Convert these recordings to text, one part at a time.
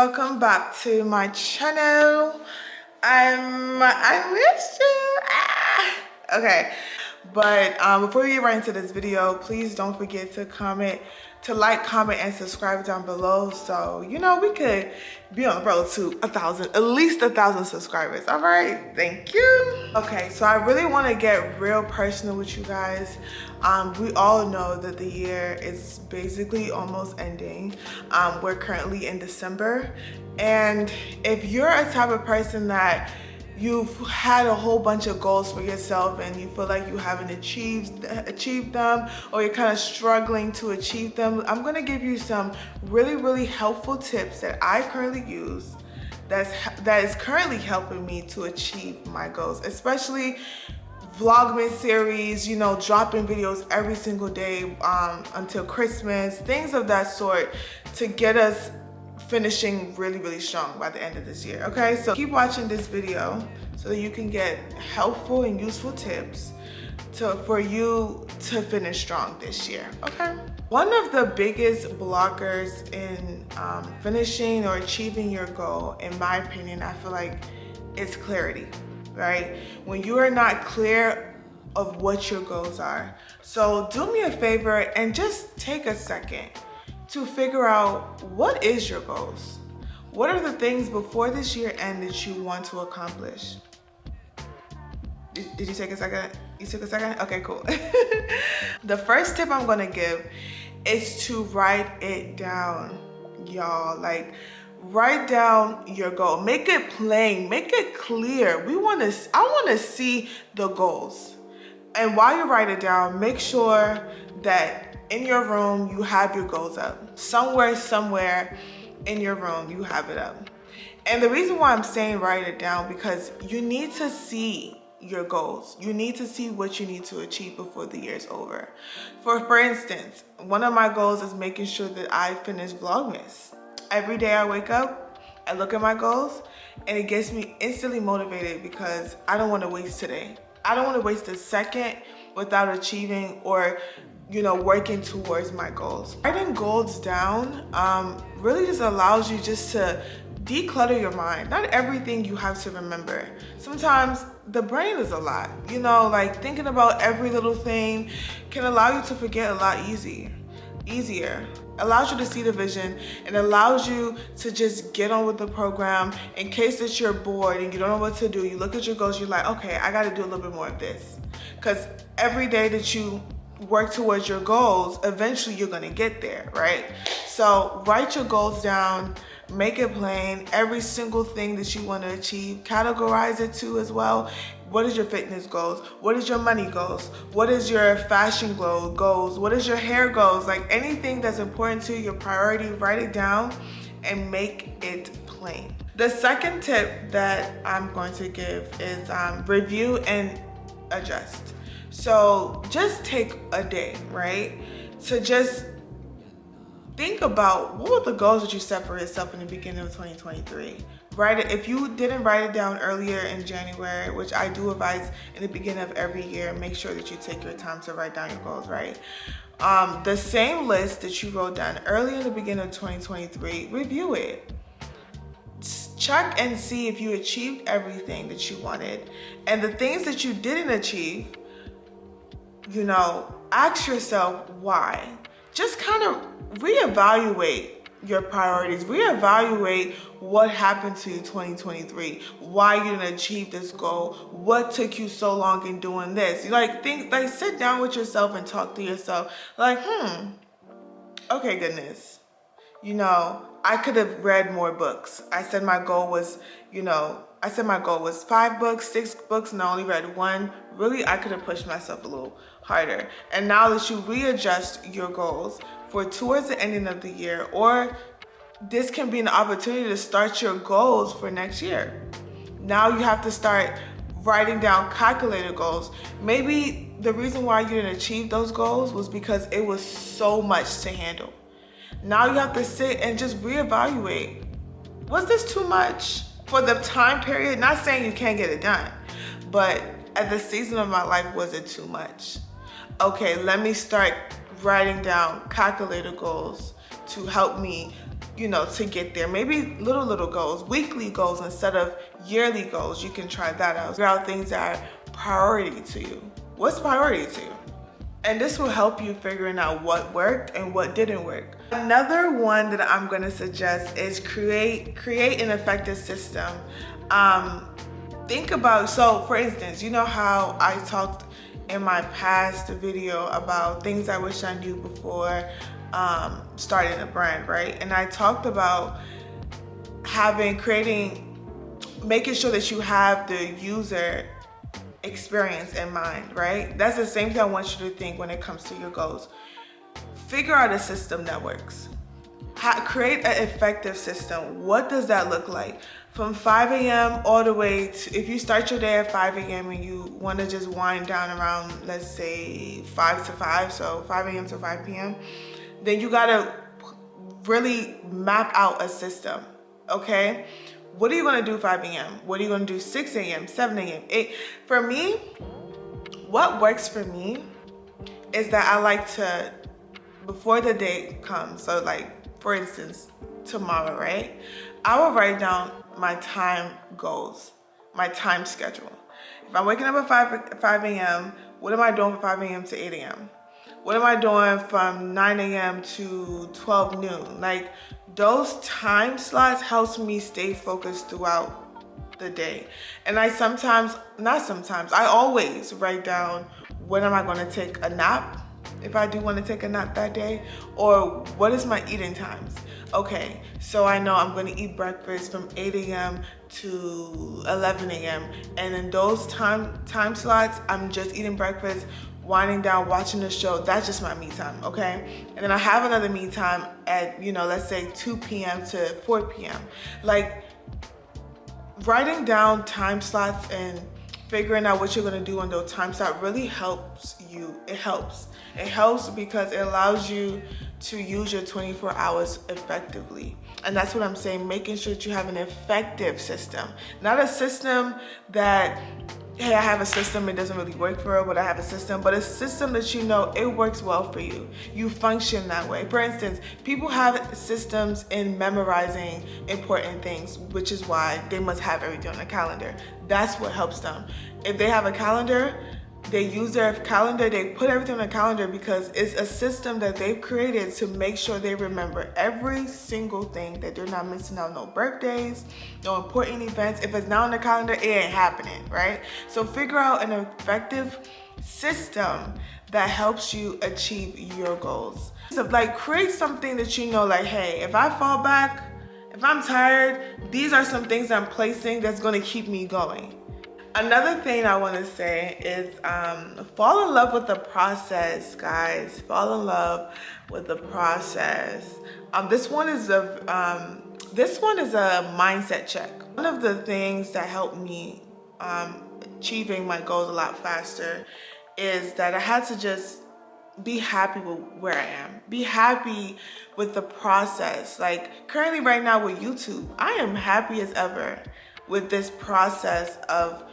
welcome back to my channel. I missed you. Okay, but before we get right into this video, please don't forget to like, comment, and subscribe down below, so you know we could be on the road to at least 1,000 subscribers. All right, thank you. Okay, so I really want to get real personal with you guys. We all know that the year is basically almost ending. We're currently in December, and if you're a type of person that you've had a whole bunch of goals for yourself and you feel like you haven't achieved them, or you're kind of struggling to achieve them, I'm going to give you some really helpful tips that I currently use that is currently helping me to achieve my goals, especially Vlogmas series, you know, dropping videos every single day until Christmas, things of that sort, to get us finishing really strong by the end of this year. Okay, so keep watching this video so that you can get helpful and useful tips for you to finish strong this year. Okay, one of the biggest blockers in finishing or achieving your goal, in my opinion, I feel like, is clarity. Right? When you are not clear of what your goals are. So do me a favor and just take a second to figure out, what is your goals? What are the things before this year end that you want to accomplish? Did you take a second? You took a second? Okay, cool. The first tip I'm gonna give is to write it down, y'all. Like, write down your goal. Make it plain, make it clear. I want to see the goals. And while you write it down, make sure that in your room you have your goals up. Somewhere in your room you have it up. And the reason why I'm saying write it down, because you need to see your goals. You need to see what you need to achieve before the year's over. For instance, one of my goals is making sure that I finish Vlogmas. Every day I wake up, I look at my goals, and it gets me instantly motivated because I don't want to waste today. I don't want to waste a second without achieving or, you know, working towards my goals. Writing goals down really just allows you just to declutter your mind. Not everything you have to remember. Sometimes the brain is a lot, you know, like thinking about every little thing can allow you to forget a lot easier. Allows you to see the vision and allows you to just get on with the program. In case that you're bored and you don't know what to do, you look at your goals, you're like, okay, I got to do a little bit more of this. Because every day that you work towards your goals, eventually you're going to get there, right? So write your goals down, make it plain, every single thing that you want to achieve, categorize it too as well. What is your fitness goals? What is your money goals? What is your fashion goals? What is your hair goals? Like anything that's important to you, your priority, write it down and make it plain. The second tip that I'm going to give is review and adjust. So just take a day, right? To just think about, what were the goals that you set for yourself in the beginning of 2023? Write it. If you didn't write it down earlier in January, which I do advise in the beginning of every year, make sure that you take your time to write down your goals, right? The same list that you wrote down early in the beginning of 2023, review it. Check and see if you achieved everything that you wanted. And the things that you didn't achieve, you know, ask yourself why. Just kind of reevaluate your priorities, reevaluate what happened to you 2023, why you didn't achieve this goal, what took you so long in doing this. Sit down with yourself and talk to yourself like, okay, goodness, you know, I could have read more books. I said my goal was 5 books, 6 books, and I only read 1. Really, I could have pushed myself a little harder. And now that you readjust your goals for towards the ending of the year, or this can be an opportunity to start your goals for next year. Now you have to start writing down calculated goals. Maybe the reason why you didn't achieve those goals was because it was so much to handle. Now you have to sit and just reevaluate. Was this too much for the time period? Not saying you can't get it done, but at the season of my life, was it too much? Okay, let me start writing down calculated goals to help me, you know, to get there. Maybe little goals, weekly goals instead of yearly goals. You can try that out. Figure out things that are priority to you. What's priority to you? And this will help you figuring out what worked and what didn't work. Another one that I'm gonna suggest is create an effective system. Think about, so for instance, you know how I talked in my past video about things I wish I knew before starting a brand, right? And I talked about making sure that you have the user experience in mind, right? That's the same thing I want you to think when it comes to your goals. Figure out a system that works. Create an effective system. What does that look like? From 5 a.m. all the way to, if you start your day at 5 a.m. and you want to just wind down around, let's say 5 to 5, so 5 a.m. to 5 p.m., then you gotta really map out a system, okay? What are you gonna do 5 a.m.? What are you gonna do 6 a.m., 7 a.m.? For me, what works for me is that I like to, before the day comes, so like, for instance, tomorrow, right? I will write down my time goals, my time schedule. If I'm waking up at 5 a.m., what am I doing from 5 a.m. to 8 a.m.? What am I doing from 9 a.m. to 12 noon? Like, those time slots helps me stay focused throughout the day. And I always write down, when am I gonna take a nap? If I do want to take a nap that day, or what is my eating times? Okay, so I know I'm going to eat breakfast from 8 a.m. to 11 a.m. And in those time slots, I'm just eating breakfast, winding down, watching a show. That's just my me time, okay? And then I have another me time at, you know, let's say 2 p.m. to 4 p.m. Like, writing down time slots and figuring out what you're gonna do on those time slots really helps you. It helps because it allows you to use your 24 hours effectively. And that's what I'm saying, making sure that you have an effective system. Not a system that, hey, I have a system, it doesn't really work for it, but I have a system, but a system that you know it works well for you. You function that way. For instance, people have systems in memorizing important things, which is why they must have everything on a calendar. That's what helps them. If they have a calendar, they use their calendar, they put everything on a calendar because it's a system that they've created to make sure they remember every single thing, that they're not missing out no birthdays, no important events. If it's not on the calendar, it ain't happening, right? So figure out an effective system that helps you achieve your goals. So like, create something that you know, like, hey, if I fall back, if I'm tired, these are some things I'm placing that's gonna keep me going. Another thing I want to say is fall in love with the process, guys. Fall in love with the process. This one is a mindset check. One of the things that helped me achieving my goals a lot faster is that I had to just be happy with where I am. Be happy with the process. Like, currently right now with YouTube, I am happy as ever with this process of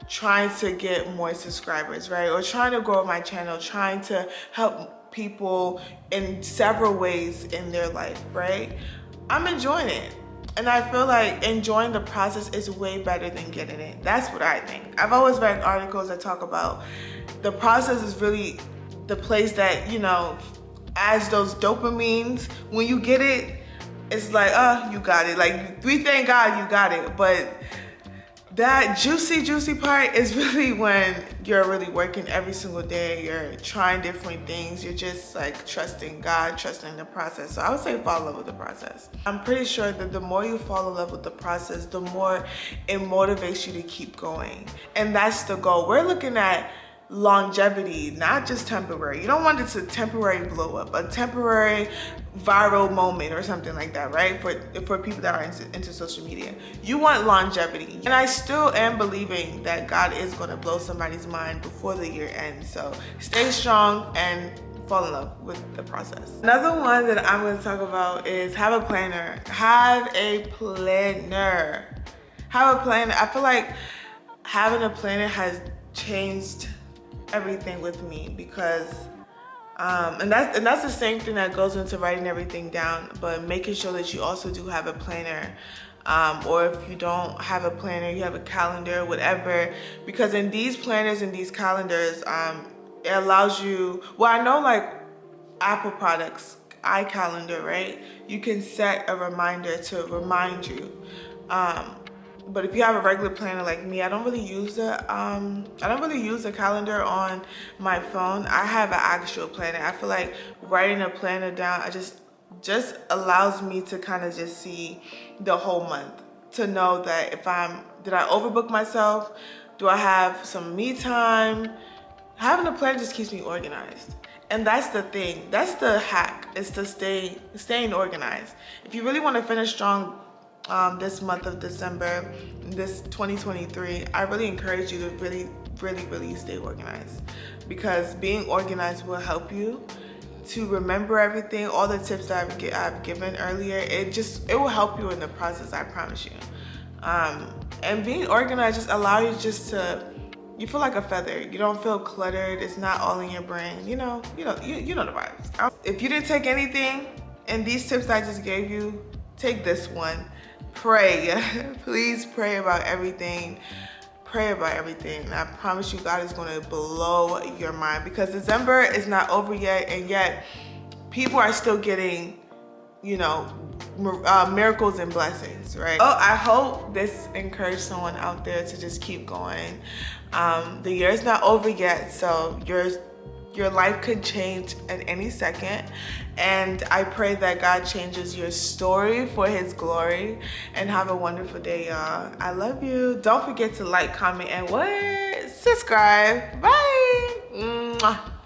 trying to get more subscribers, right? Or trying to grow my channel, trying to help people in several ways in their life, right? I'm enjoying it. And I feel like enjoying the process is way better than getting it. That's what I think. I've always read articles that talk about the process is really the place that, you know, adds those dopamines. When you get it, it's like, oh, you got it. Like, we thank God you got it. But that juicy part is really when you're really working every single day, you're trying different things, you're just like trusting God, trusting the process. So I would say fall in love with the process. I'm pretty sure that the more you fall in love with the process, the more it motivates you to keep going. And that's the goal. We're looking at longevity, not just temporary. You don't want it to temporary blow up, a temporary viral moment or something like that, right? For people that are into social media. You want longevity. And I still am believing that God is going to blow somebody's mind before the year ends. So stay strong and fall in love with the process. Another one that I'm going to talk about is have a planner. Have a planner. Have a planner. I feel like having a planner has changed everything with me because And that's the same thing that goes into writing everything down, but making sure that you also do have a planner. Or if you don't have a planner, you have a calendar, whatever. Because in these planners and these calendars, it allows you, well, I know like Apple products, iCalendar, right? You can set a reminder to remind you. But if you have a regular planner like me, I don't really use the calendar on my phone. I have an actual planner. I feel like writing a planner down, I just allows me to kind of just see the whole month, to know that did I overbook myself? Do I have some me time? Having a plan just keeps me organized. And that's the thing. That's the hack, is to staying organized. If you really want to finish strong this month of December, this 2023, I really encourage you to really stay organized, because being organized will help you to remember everything, all the tips that I've given earlier. It will help you in the process, I promise you. And being organized just allows you you feel like a feather. You don't feel cluttered. It's not all in your brain. You know the vibes. If you didn't take anything in these tips I just gave you, take this one. Pray. Please pray about everything. Pray about everything. And I promise you, God is going to blow your mind, because December is not over yet, and yet people are still getting, miracles and blessings, right? Oh, I hope this encouraged someone out there to just keep going. The year is not over yet, so your life could change at any second, and I pray that God changes your story for his glory. And have a wonderful day, y'all. I love you. Don't forget to like, comment, and subscribe. Bye. Mwah.